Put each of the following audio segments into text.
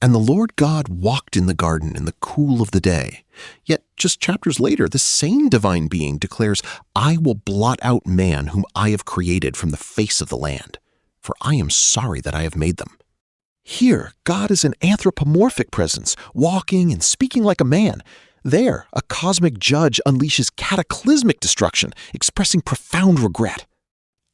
And the Lord God walked in the garden in the cool of the day. Yet just chapters later, the same divine being declares, I will blot out man whom I have created from the face of the land, for I am sorry that I have made them. Here, God is an anthropomorphic presence, walking and speaking like a man. There, a cosmic judge unleashes cataclysmic destruction, expressing profound regret.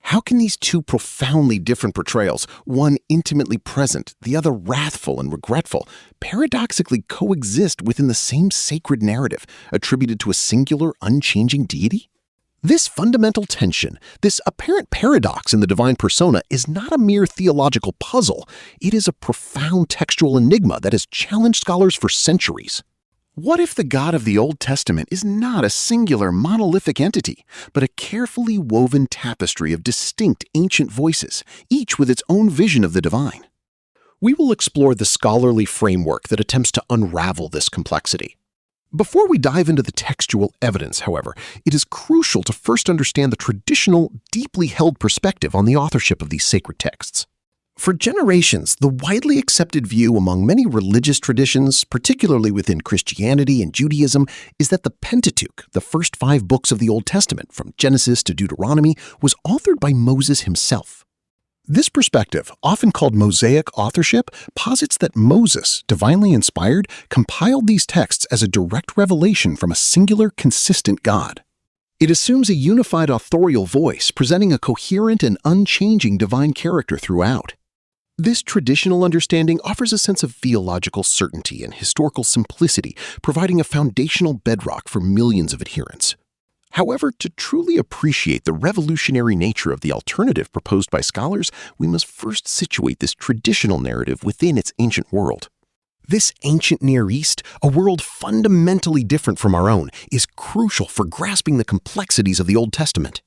How can these two profoundly different portrayals, one intimately present, the other wrathful and regretful, paradoxically coexist within the same sacred narrative, attributed to a singular, unchanging deity? This fundamental tension, this apparent paradox in the divine persona, is not a mere theological puzzle. It is a profound textual enigma that has challenged scholars for centuries. What if the God of the Old Testament is not a singular monolithic entity, but a carefully woven tapestry of distinct ancient voices, each with its own vision of the divine? We will explore the scholarly framework that attempts to unravel this complexity. Before we dive into the textual evidence, however, it is crucial to first understand the traditional, deeply held perspective on the authorship of these sacred texts. For generations, the widely accepted view among many religious traditions, particularly within Christianity and Judaism, is that the Pentateuch, the first 5 books of the Old Testament, from Genesis to Deuteronomy, was authored by Moses himself. This perspective, often called Mosaic authorship, posits that Moses, divinely inspired, compiled these texts as a direct revelation from a singular, consistent God. It assumes a unified authorial voice, presenting a coherent and unchanging divine character throughout. This traditional understanding offers a sense of theological certainty and historical simplicity, providing a foundational bedrock for millions of adherents. However, to truly appreciate the revolutionary nature of the alternative proposed by scholars, we must first situate this traditional narrative within its ancient world. This ancient Near East, a world fundamentally different from our own, is crucial for grasping the complexities of the Old Testament.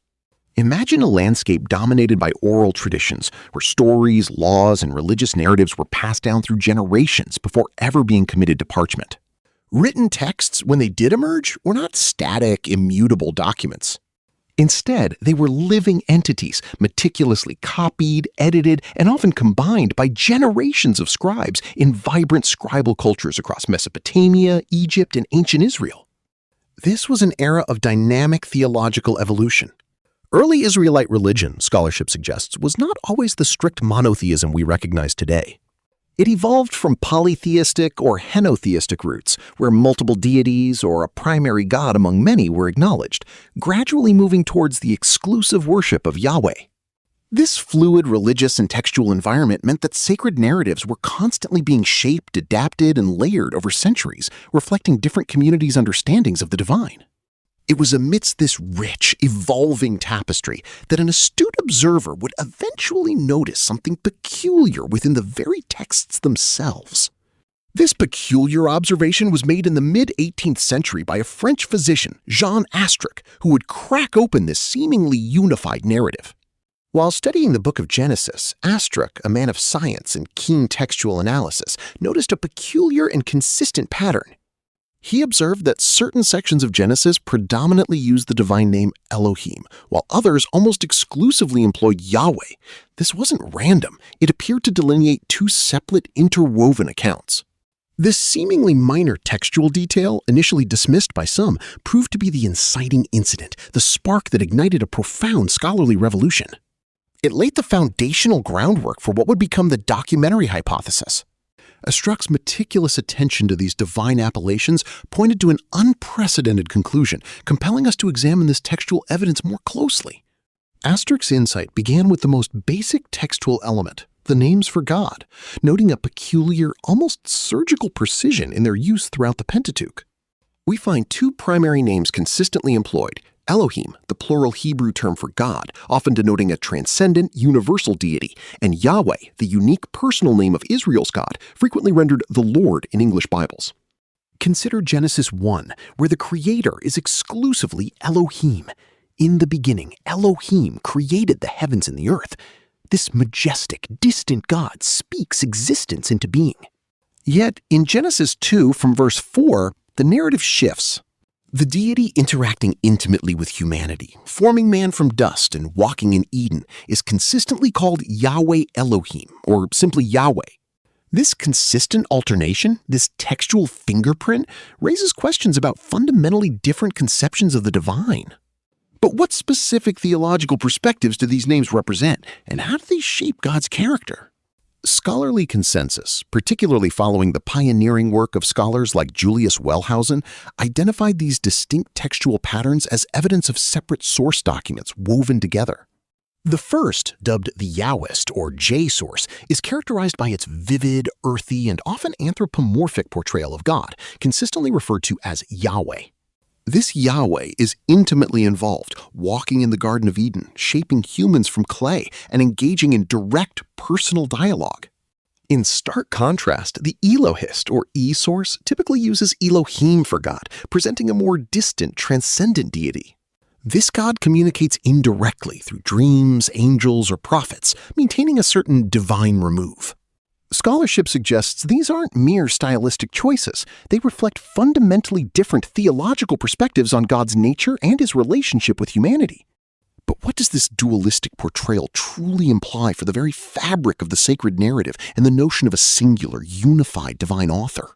Imagine a landscape dominated by oral traditions, where stories, laws, and religious narratives were passed down through generations before ever being committed to parchment. Written texts, when they did emerge, were not static, immutable documents. Instead, they were living entities, meticulously copied, edited, and often combined by generations of scribes in vibrant scribal cultures across Mesopotamia, Egypt, and ancient Israel. This was an era of dynamic theological evolution. Early Israelite religion, scholarship suggests, was not always the strict monotheism we recognize today. It evolved from polytheistic or henotheistic roots, where multiple deities or a primary god among many were acknowledged, gradually moving towards the exclusive worship of Yahweh. This fluid religious and textual environment meant that sacred narratives were constantly being shaped, adapted, and layered over centuries, reflecting different communities' understandings of the divine. It was amidst this rich, evolving tapestry that an astute observer would eventually notice something peculiar within the very texts themselves. This peculiar observation was made in the mid-18th century by a French physician, Jean Astruc, who would crack open this seemingly unified narrative. While studying the book of Genesis, Astruc, a man of science and keen textual analysis, noticed a peculiar and consistent pattern. He observed that certain sections of Genesis predominantly used the divine name Elohim, while others almost exclusively employed Yahweh. This wasn't random. It appeared to delineate 2 separate, interwoven accounts. This seemingly minor textual detail, initially dismissed by some, proved to be the inciting incident, the spark that ignited a profound scholarly revolution. It laid the foundational groundwork for what would become the documentary hypothesis. Astruc's meticulous attention to these divine appellations pointed to an unprecedented conclusion, compelling us to examine this textual evidence more closely. Astruc's insight began with the most basic textual element, the names for God, noting a peculiar, almost surgical precision in their use throughout the Pentateuch. We find 2 primary names consistently employed: Elohim, the plural Hebrew term for God, often denoting a transcendent, universal deity, and Yahweh, the unique personal name of Israel's God, frequently rendered the Lord in English Bibles. Consider Genesis 1, where the Creator is exclusively Elohim. In the beginning, Elohim created the heavens and the earth. This majestic, distant God speaks existence into being. Yet, in Genesis 2, from verse 4, the narrative shifts. The deity interacting intimately with humanity, forming man from dust and walking in Eden, is consistently called Yahweh Elohim, or simply Yahweh. This consistent alternation, this textual fingerprint, raises questions about fundamentally different conceptions of the divine. But what specific theological perspectives do these names represent, and how do they shape God's character? Scholarly consensus, particularly following the pioneering work of scholars like Julius Wellhausen, identified these distinct textual patterns as evidence of separate source documents woven together. The first, dubbed the Yahwist or J source, is characterized by its vivid, earthy, and often anthropomorphic portrayal of God, consistently referred to as Yahweh. This Yahweh is intimately involved, walking in the Garden of Eden, shaping humans from clay, and engaging in direct personal dialogue. In stark contrast, the Elohist or E source typically uses Elohim for God, presenting a more distant, transcendent deity. This God communicates indirectly through dreams, angels, or prophets, maintaining a certain divine remove. Scholarship suggests these aren't mere stylistic choices. They reflect fundamentally different theological perspectives on God's nature and his relationship with humanity. But what does this dualistic portrayal truly imply for the very fabric of the sacred narrative and the notion of a singular, unified divine author?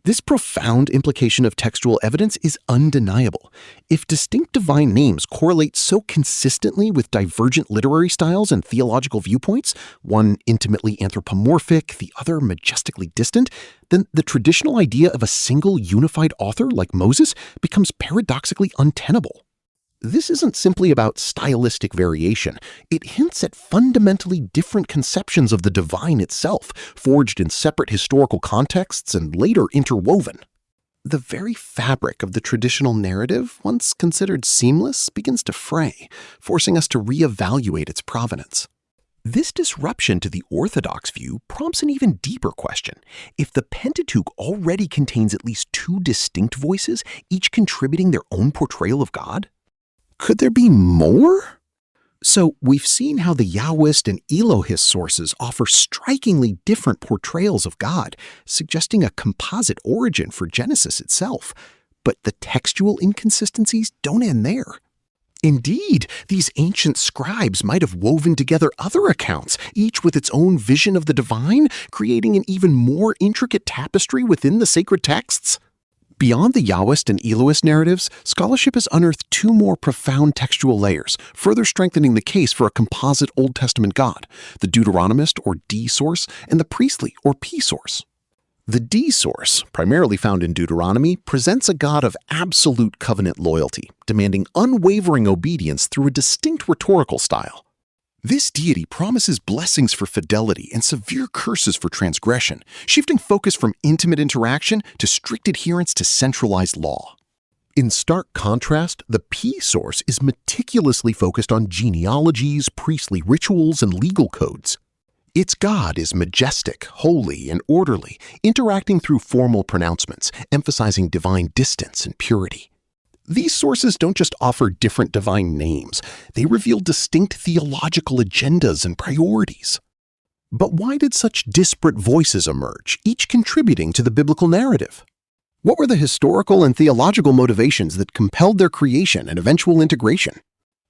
This profound implication of textual evidence is undeniable. If distinct divine names correlate so consistently with divergent literary styles and theological viewpoints, one intimately anthropomorphic, the other majestically distant, then the traditional idea of a single unified author like Moses becomes paradoxically untenable. This isn't simply about stylistic variation. It hints at fundamentally different conceptions of the divine itself, forged in separate historical contexts and later interwoven. The very fabric of the traditional narrative, once considered seamless, begins to fray, forcing us to reevaluate its provenance. This disruption to the orthodox view prompts an even deeper question. If the Pentateuch already contains at least two distinct voices, each contributing their own portrayal of God, could there be more? So we've seen how the Yahwist and Elohist sources offer strikingly different portrayals of God, suggesting a composite origin for Genesis itself. But the textual inconsistencies don't end there. Indeed, these ancient scribes might have woven together other accounts, each with its own vision of the divine, creating an even more intricate tapestry within the sacred texts. Beyond the Yahwist and Elohist narratives, scholarship has unearthed two more profound textual layers, further strengthening the case for a composite Old Testament God, the Deuteronomist or D source and the priestly or P source. The D source, primarily found in Deuteronomy, presents a God of absolute covenant loyalty, demanding unwavering obedience through a distinct rhetorical style. This deity promises blessings for fidelity and severe curses for transgression, shifting focus from intimate interaction to strict adherence to centralized law. In stark contrast, the P source is meticulously focused on genealogies, priestly rituals, and legal codes. Its God is majestic, holy, and orderly, interacting through formal pronouncements, emphasizing divine distance and purity. These sources don't just offer different divine names, they reveal distinct theological agendas and priorities. But why did such disparate voices emerge, each contributing to the biblical narrative? What were the historical and theological motivations that compelled their creation and eventual integration?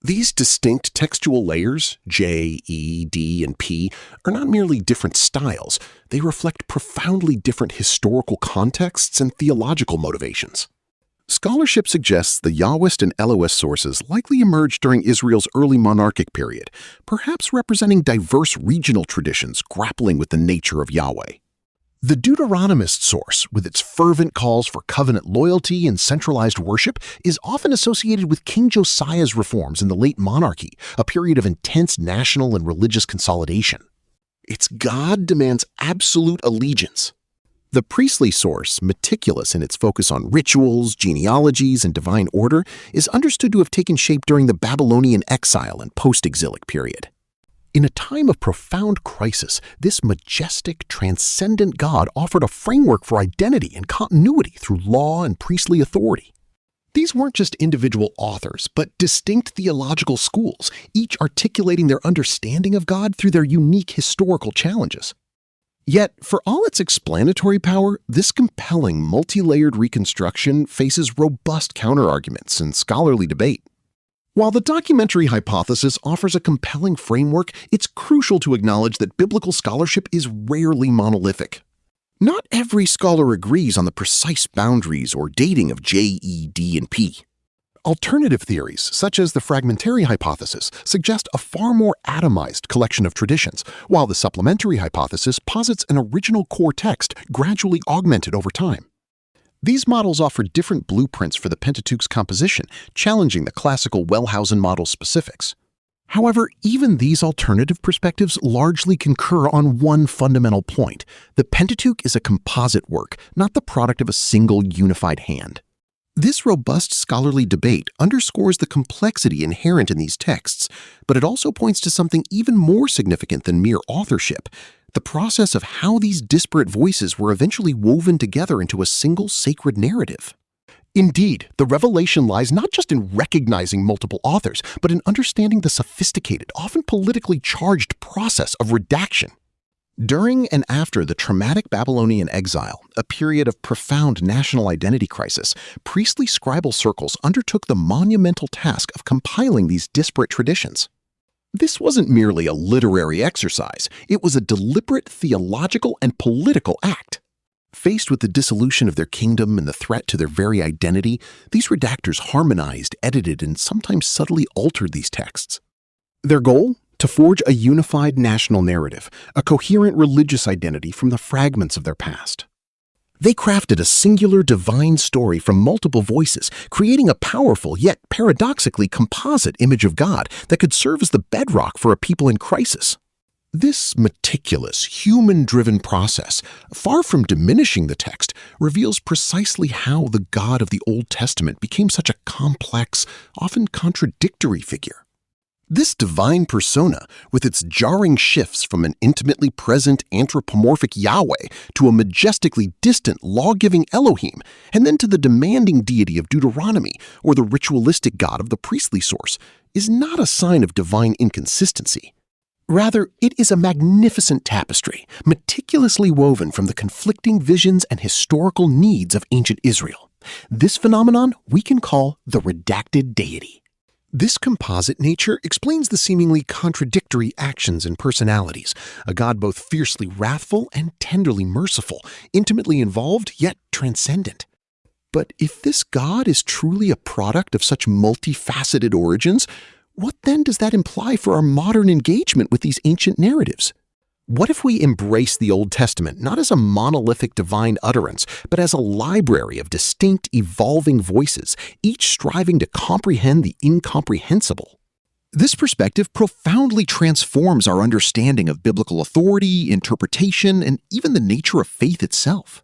These distinct textual layers, J, E, D, and P, are not merely different styles, they reflect profoundly different historical contexts and theological motivations. Scholarship suggests the Yahwist and Elohist sources likely emerged during Israel's early monarchic period, perhaps representing diverse regional traditions grappling with the nature of Yahweh. The Deuteronomist source, with its fervent calls for covenant loyalty and centralized worship, is often associated with King Josiah's reforms in the late monarchy, a period of intense national and religious consolidation. Its God demands absolute allegiance. The priestly source, meticulous in its focus on rituals, genealogies, and divine order, is understood to have taken shape during the Babylonian exile and post-exilic period. In a time of profound crisis, this majestic, transcendent God offered a framework for identity and continuity through law and priestly authority. These weren't just individual authors, but distinct theological schools, each articulating their understanding of God through their unique historical challenges. Yet, for all its explanatory power, this compelling, multi-layered reconstruction faces robust counterarguments and scholarly debate. While the documentary hypothesis offers a compelling framework, it's crucial to acknowledge that biblical scholarship is rarely monolithic. Not every scholar agrees on the precise boundaries or dating of J, E, D, and P. Alternative theories, such as the fragmentary hypothesis, suggest a far more atomized collection of traditions, while the supplementary hypothesis posits an original core text gradually augmented over time. These models offer different blueprints for the Pentateuch's composition, challenging the classical Wellhausen model specifics. However, even these alternative perspectives largely concur on one fundamental point. The Pentateuch is a composite work, not the product of a single unified hand. This robust scholarly debate underscores the complexity inherent in these texts, but it also points to something even more significant than mere authorship: the process of how these disparate voices were eventually woven together into a single sacred narrative. Indeed, the revelation lies not just in recognizing multiple authors, but in understanding the sophisticated, often politically charged process of redaction. During and after the traumatic Babylonian exile, a period of profound national identity crisis, priestly scribal circles undertook the monumental task of compiling these disparate traditions. This wasn't merely a literary exercise, it was a deliberate theological and political act. Faced with the dissolution of their kingdom and the threat to their very identity, these redactors harmonized, edited, and sometimes subtly altered these texts. Their goal? To forge a unified national narrative, a coherent religious identity from the fragments of their past. They crafted a singular divine story from multiple voices, creating a powerful yet paradoxically composite image of God that could serve as the bedrock for a people in crisis. This meticulous, human-driven process, far from diminishing the text, reveals precisely how the God of the Old Testament became such a complex, often contradictory figure. This divine persona, with its jarring shifts from an intimately present anthropomorphic Yahweh to a majestically distant law-giving Elohim, and then to the demanding deity of Deuteronomy or the ritualistic God of the priestly source, is not a sign of divine inconsistency. Rather, it is a magnificent tapestry, meticulously woven from the conflicting visions and historical needs of ancient Israel. This phenomenon we can call the Redacted Deity. This composite nature explains the seemingly contradictory actions and personalities, a God both fiercely wrathful and tenderly merciful, intimately involved yet transcendent. But if this God is truly a product of such multifaceted origins, what then does that imply for our modern engagement with these ancient narratives? What if we embrace the Old Testament not as a monolithic divine utterance, but as a library of distinct, evolving voices, each striving to comprehend the incomprehensible? This perspective profoundly transforms our understanding of biblical authority, interpretation, and even the nature of faith itself.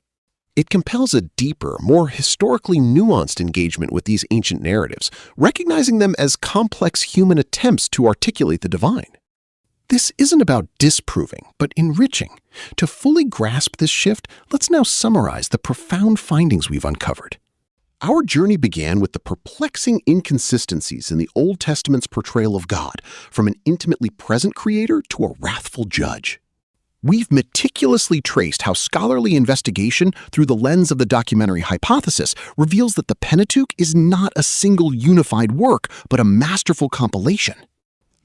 It compels a deeper, more historically nuanced engagement with these ancient narratives, recognizing them as complex human attempts to articulate the divine. This isn't about disproving, but enriching. To fully grasp this shift, let's now summarize the profound findings we've uncovered. Our journey began with the perplexing inconsistencies in the Old Testament's portrayal of God, from an intimately present creator to a wrathful judge. We've meticulously traced how scholarly investigation through the lens of the documentary hypothesis reveals that the Pentateuch is not a single unified work, but a masterful compilation.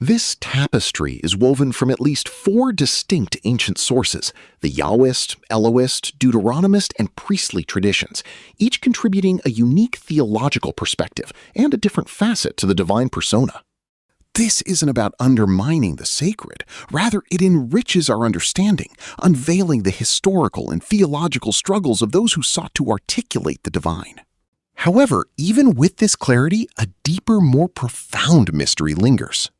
This tapestry is woven from at least 4 distinct ancient sources: the Yahwist, Elohist, Deuteronomist, and priestly traditions, each contributing a unique theological perspective and a different facet to the divine persona. This isn't about undermining the sacred. Rather, it enriches our understanding, unveiling the historical and theological struggles of those who sought to articulate the divine. However, even with this clarity, a deeper, more profound mystery lingers.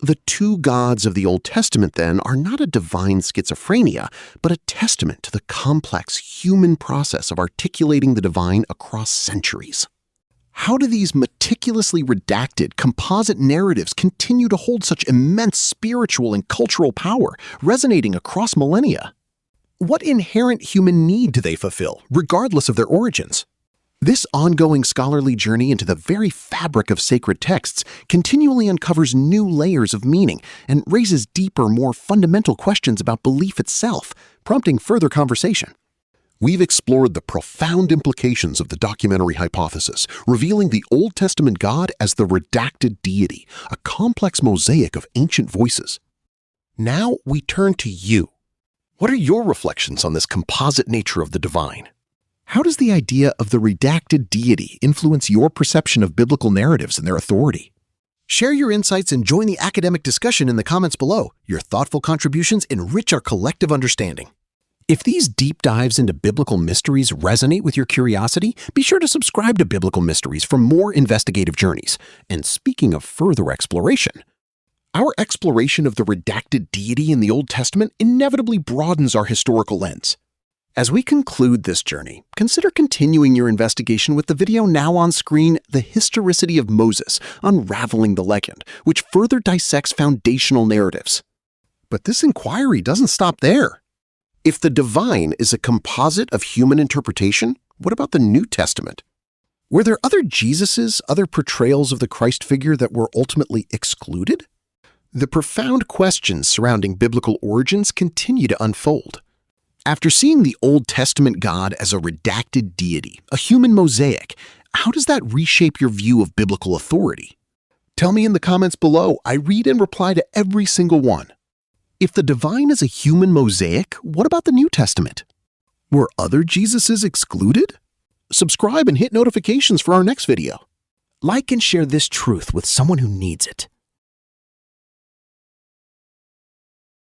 The two gods of the Old Testament, then, are not a divine schizophrenia, but a testament to the complex human process of articulating the divine across centuries. How do these meticulously redacted, composite narratives continue to hold such immense spiritual and cultural power, resonating across millennia? What inherent human need do they fulfill, regardless of their origins? This ongoing scholarly journey into the very fabric of sacred texts continually uncovers new layers of meaning and raises deeper, more fundamental questions about belief itself, prompting further conversation. We've explored the profound implications of the documentary hypothesis, revealing the Old Testament God as the redacted deity, a complex mosaic of ancient voices. Now we turn to you. What are your reflections on this composite nature of the divine? How does the idea of the redacted deity influence your perception of biblical narratives and their authority? Share your insights and join the academic discussion in the comments below. Your thoughtful contributions enrich our collective understanding. If these deep dives into biblical mysteries resonate with your curiosity, be sure to subscribe to Biblical Mysteries for more investigative journeys. And speaking of further exploration, our exploration of the redacted deity in the Old Testament inevitably broadens our historical lens. As we conclude this journey, consider continuing your investigation with the video now on screen, The Historicity of Moses, Unraveling the Legend, which further dissects foundational narratives. But this inquiry doesn't stop there. If the divine is a composite of human interpretation, what about the New Testament? Were there other Jesuses, other portrayals of the Christ figure that were ultimately excluded? The profound questions surrounding biblical origins continue to unfold. After seeing the Old Testament God as a redacted deity, a human mosaic, how does that reshape your view of biblical authority? Tell me in the comments below. I read and reply to every single one. If the divine is a human mosaic, what about the New Testament? Were other Jesuses excluded? Subscribe and hit notifications for our next video. Like and share this truth with someone who needs it.